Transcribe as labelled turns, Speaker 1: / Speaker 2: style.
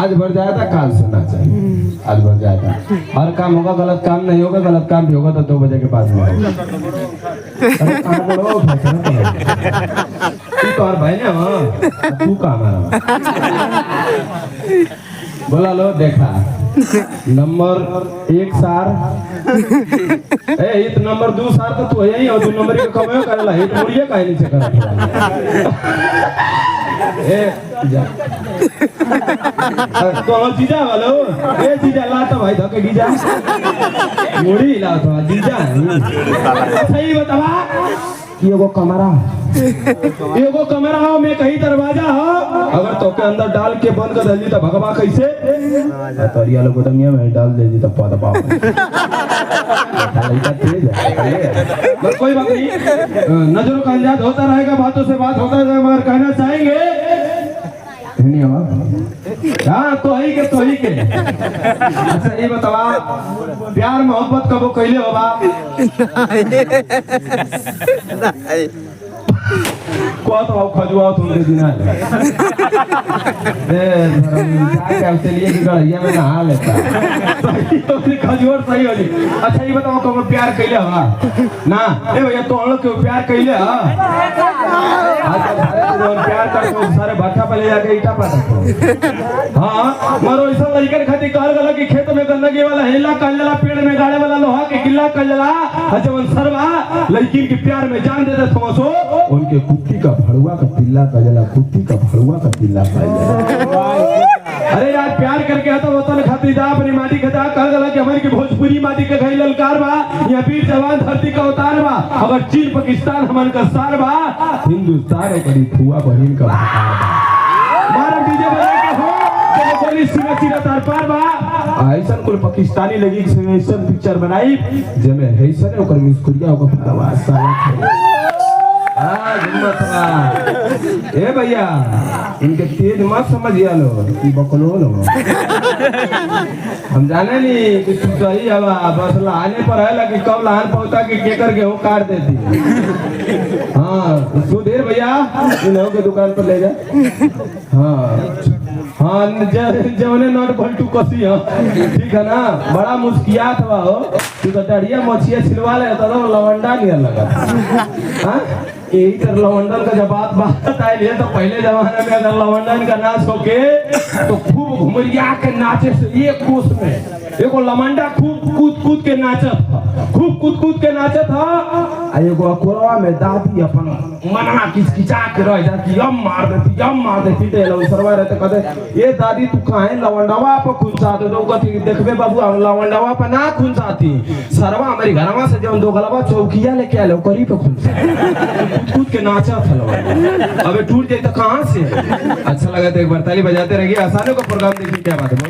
Speaker 1: आज भर जाएगा काल सुनना चाहिए, आज भर जाएगा। हर काम होगा, गलत काम नहीं होगा, गलत काम भी होगा तो 2 बजे के बाद में होगा। अरे कहाँ बोलो तू तो और भाई ना हाँ तू कहाँ मारा बोला लो देखा नंबर 1 सार ए इत नंबर 2 सार तो तू यही हो, 2 नंबर के कमायो करला इत मुड़िए काहे नहीं से कर ए जा तो हम जीजा वालो ए जीजा ला तो भाई धके जीजा मुड़ी ला तो जीजा सही बतावा एगो कमरा हो में कहीं दरवाजा हो, अगर तो के अंदर डाल के बंद कर दे तो भगवा कैसे तरिया लोग गोदमिया में डाल दे तो पौधा पाओ लड़का तेज है बस कोई बात नहीं, नजरों का अंदाज होता रहेगा, बातों से बात होता रहेगा, मगर कहना चाहेंगे नहीं हुआ हाँ तो ही के अच्छा ये बतावा प्यार मोहब्बत कबो कैले होगा को तो खजुआ तुम दे दिना ए चलिए कि गड़िया में नहा लेता तो खजुआ सही हो जी। अच्छा ये बताओ कब प्यार कैले होगा ना ए भैया तो हम लोग के प्यार कैले हां प्यार करके सारे भाटा पे ले जाके ईटा पर हां मरो ऐसा लइकन खातिर कहल गला कि खेत में गंदगी वाला हेला कल्ला पेड़ में गाड़े वाला लोहा के गिल्ला कल्ला जवन सरवा लइकिन के प्यार में जान दे दे थोसो उनके कुत्ती का भड़ुआ का पिल्ला कजला कुत्ती का भड़ुआ का पिल्ला कजला। अरे यार प्यार करके आता वतन खातिर जा अपनी माटी के जा कहल गला कि हमारी की भोजपुरी माटी के गई ललकार बा, यहां वीर जवान धरती का उतार बा, अगर चीन पाकिस्तान हमन का सार बा, हिंदुस्तान करी फुआ बहिन का मारम डीजे बजा के हो जब गोली सीना सीना तार पार बा ऐसन कुल पाकिस्तानी लगी ऐसन पिक्चर बनाई जेमे ऐसन ओकर मुस्कुरिया ओकर फटावा साला ए भैया इनके तेज मत समझिया लो कि बकलो लो हम जाने नहीं कि तू सही हवा बस लाने पर है लगी कब लान पहुंचा कि केकर गेहूं काट देती हाँ सुधीर भैया इन्हों के दुकान पर ले जा हाँ जवने नट भल्टू कसी हो ठीक है ना बड़ा मुस्कियात हुआ हो तू तो डरिया मछिया छिलवा ले तो लवंडा नहीं लगा हाँ यही तर लवंडन का जब बात आई है तो पहले जमाने में अगर लवंडन का नाच होके तो खूब घुमरिया के नाचे से एक कोस में एगो लवंडा खूब कूद के नाचत खूब कूद के नाचत था एगो कोरवा में दादी अपन मनवा किचकिचा के रह जाती यम मार देती ते लो सरवा रहते कहते ये दादी तू काहे लवंडवा पर खुंचा दे दो कथी देखबे बाबू लवंडवा पर ना खुंचाती सरवा हमारी घरवा से जब दो गलवा चौकिया लेके आलो करी पे खुंचा कूद के नाचा था अबे टूट जाए तो कहां से अच्छा लगा तो एक बार ताली बजाते रहिए आसानों का प्रोग्राम देखिए क्या बात है।